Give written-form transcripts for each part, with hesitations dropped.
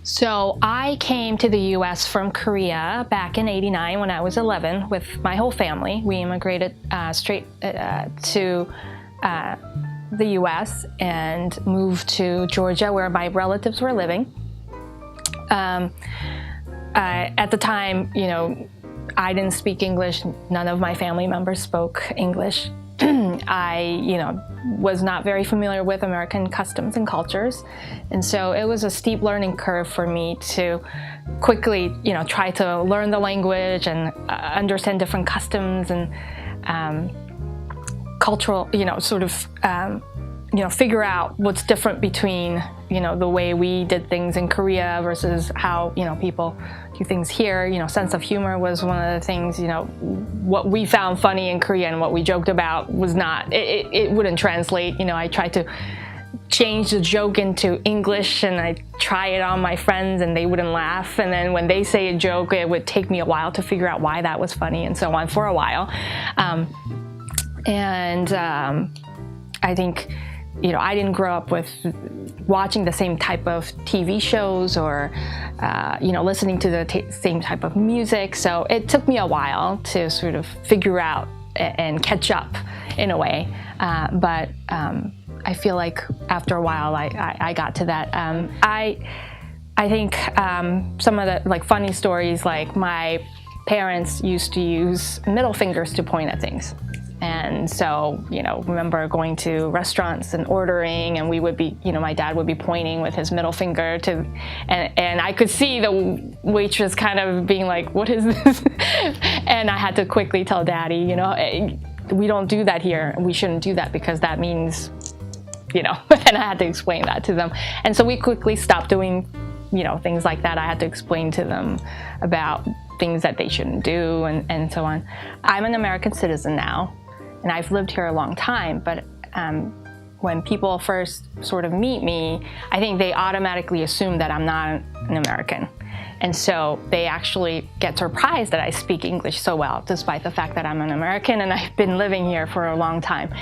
So I came to the U.S. from Korea back in '89 when I was 11 with my whole family. We immigrated straight to the U.S. and moved to Georgia where my relatives were living. At the time, I didn't speak English. None of my family members spoke English. I, was not very familiar with American customs and cultures. And so it was a steep learning curve for me to quickly, try to learn the language and understand different customs and cultural, figure out what's different between, the way we did things in Korea versus how, people do things here. Sense of humor was one of the things, what we found funny in Korea and what we joked about was not, it wouldn't translate. I tried to change the joke into English and I try it on my friends and they wouldn't laugh. And then when they say a joke, it would take me a while to figure out why that was funny and so on for a while. I think, I didn't grow up with watching the same type of TV shows or, listening to the same type of music. So it took me a while to sort of figure out and catch up in a way. But I feel like after a while, I got to that. I think some of the funny stories, like my parents used to use middle fingers to point at things. And so, remember going to restaurants and ordering, and we would be, my dad would be pointing with his middle finger to, and I could see the waitress kind of being like, what is this? And I had to quickly tell Daddy, we don't do that here. We shouldn't do that because that means, and I had to explain that to them. And so we quickly stopped doing, things like that. I had to explain to them about things that they shouldn't do and so on. I'm an American citizen now. And I've lived here a long time, but when people first sort of meet me, I think they automatically assume that I'm not an American. And so they actually get surprised that I speak English so well, despite the fact that I'm an American and I've been living here for a long time.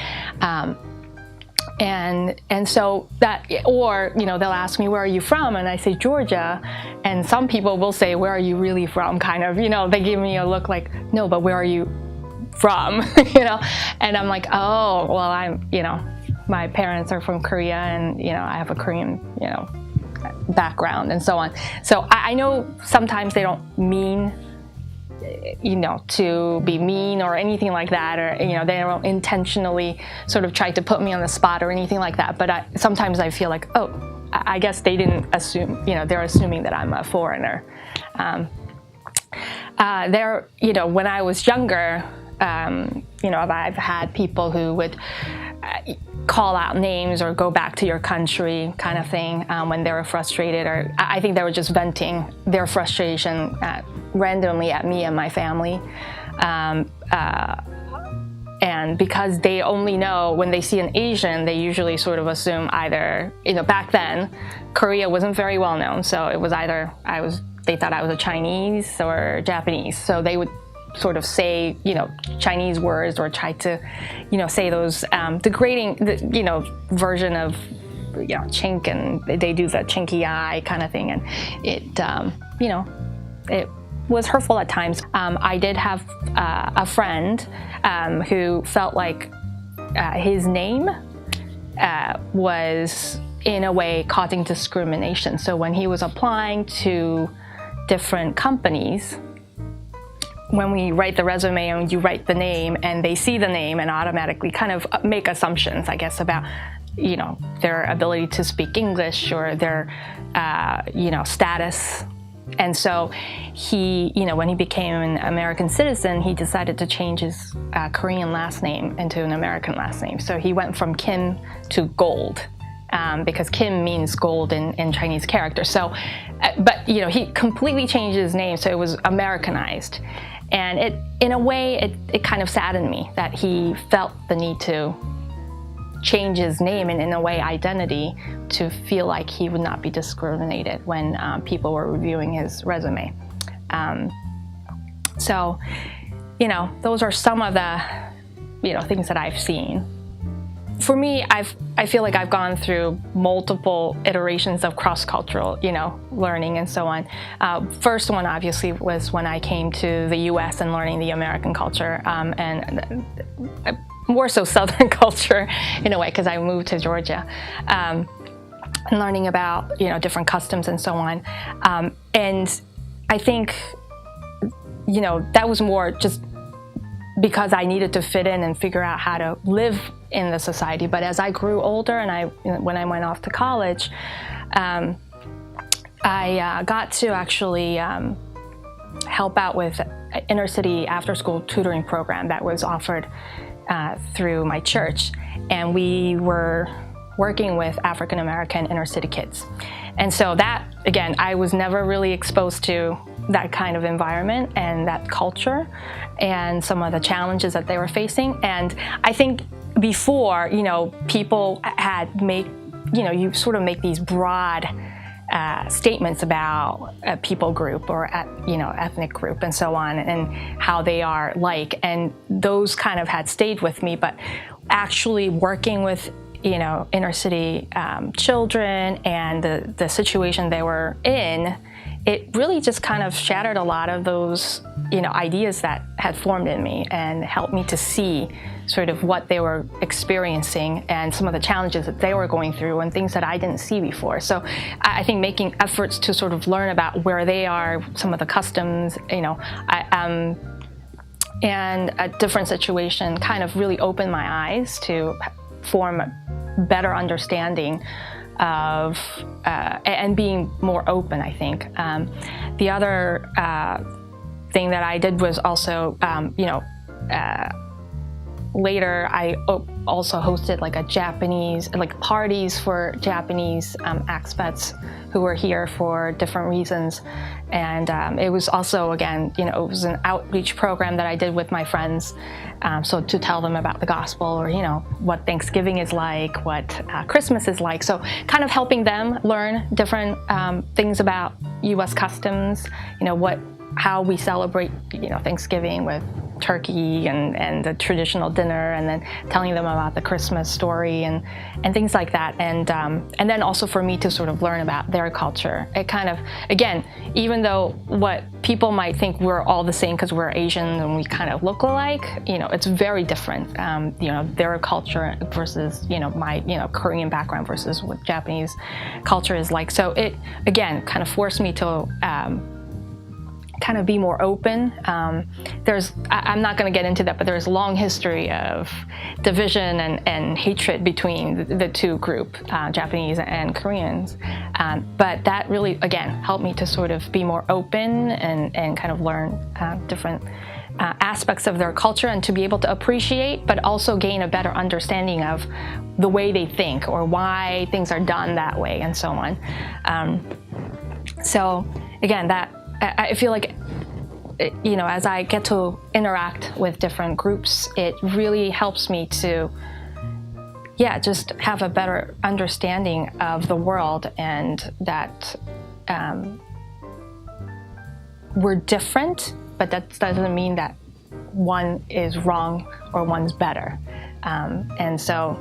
And so that, or, they'll ask me, where are you from? And I say, Georgia. And some people will say, where are you really from? Kind of, they give me a look like, no, but where are you from? And I'm like, oh, well, I'm, my parents are from Korea and, I have a Korean, background and so on. So I know sometimes they don't mean, to be mean or anything like that, or, they don't intentionally sort of try to put me on the spot or anything like that. But sometimes I feel like, oh, I guess they didn't assume, they're assuming that I'm a foreigner. When I was younger, I've had people who would call out names or go back to your country kind of thing when they were frustrated, or I think they were just venting their frustration randomly at me and my family. And because they only know when they see an Asian, they usually sort of assume either, back then, Korea wasn't very well known. So it was either they thought I was a Chinese or Japanese. So they would sort of say, Chinese words or try to, say those degrading, version of, chink, and they do the chinky eye kind of thing. And it, it was hurtful at times. I did have a friend who felt like his name was in a way causing discrimination. So when he was applying to different companies, when we write the resume and you write the name and they see the name and automatically kind of make assumptions, I guess, about, their ability to speak English or their, status. And so he, when he became an American citizen, he decided to change his Korean last name into an American last name. So he went from Kim to Gold. Because Kim means gold in Chinese character. So, but he completely changed his name, so it was Americanized. And it, in a way, it kind of saddened me that he felt the need to change his name and, in a way, identity to feel like he would not be discriminated when people were reviewing his resume. So, those are some of the, things that I've seen. for me, I feel like I've gone through multiple iterations of cross-cultural, learning and so on. First one obviously was when I came to the U.S. and learning the American culture, and more so Southern culture in a way, because I moved to Georgia, and learning about different customs and so on. And I think that was more just because I needed to fit in and figure out how to live in the society. But as I grew older and when I went off to college, I got to actually help out with an inner city after school tutoring program that was offered through my church. And we were working with African American inner city kids. And so that, again, I was never really exposed to that kind of environment and that culture and some of the challenges that they were facing. And I think before, people had made, you sort of make these broad statements about a people group or ethnic group and so on, and how they are like, and those kind of had stayed with me. But actually working with inner city children and the situation they were in, it really just kind of shattered a lot of those ideas that had formed in me and helped me to see sort of what they were experiencing and some of the challenges that they were going through and things that I didn't see before. So I think making efforts to sort of learn about where they are, some of the customs, and a different situation kind of really opened my eyes to form a better understanding of and being more open, I think. The other thing that I did was also, later I also hosted like a Japanese, parties for Japanese expats who were here for different reasons. And it was also, again, it was an outreach program that I did with my friends. So to tell them about the gospel, or, what Thanksgiving is like, what Christmas is like. So kind of helping them learn different things about U.S. customs, how we celebrate, Thanksgiving with turkey and the traditional dinner, and then telling them about the Christmas story and things like that. And then also for me to sort of learn about their culture. It kind of, again, even though what people might think we're all the same because we're Asian and we kind of look alike, it's very different. Their culture versus, my, Korean background versus what Japanese culture is like. So it, again, kind of forced me to kind of be more open. I'm not going to get into that, but there's a long history of division and hatred between the two groups, Japanese and Koreans. But that really, again, helped me to sort of be more open and kind of learn different aspects of their culture, and to be able to appreciate, but also gain a better understanding of the way they think or why things are done that way and so on. So again, that I feel like, as I get to interact with different groups, it really helps me to, just have a better understanding of the world, and that we're different, but that doesn't mean that one is wrong or one's better. And so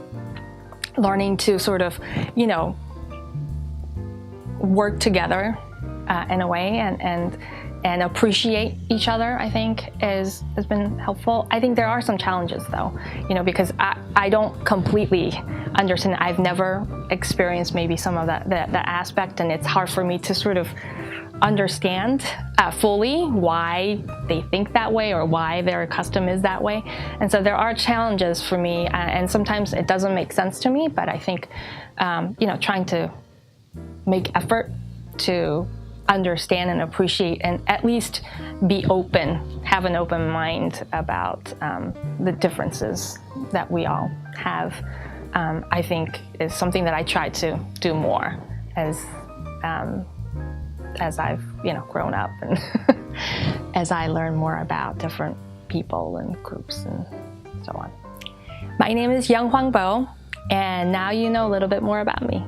learning to sort of, work together in a way, and appreciate each other, I think has been helpful. I think there are some challenges though, because I don't completely understand. I've never experienced maybe some of that aspect, and it's hard for me to sort of understand fully why they think that way or why their custom is that way. And so there are challenges for me, and sometimes it doesn't make sense to me, but I think, trying to make effort to understand and appreciate, and at least be open, have an open mind about the differences that we all have, I think is something that I try to do more as I've grown up, and as I learn more about different people and groups and so on. My name is Young Hwang Bo, and now you know a little bit more about me.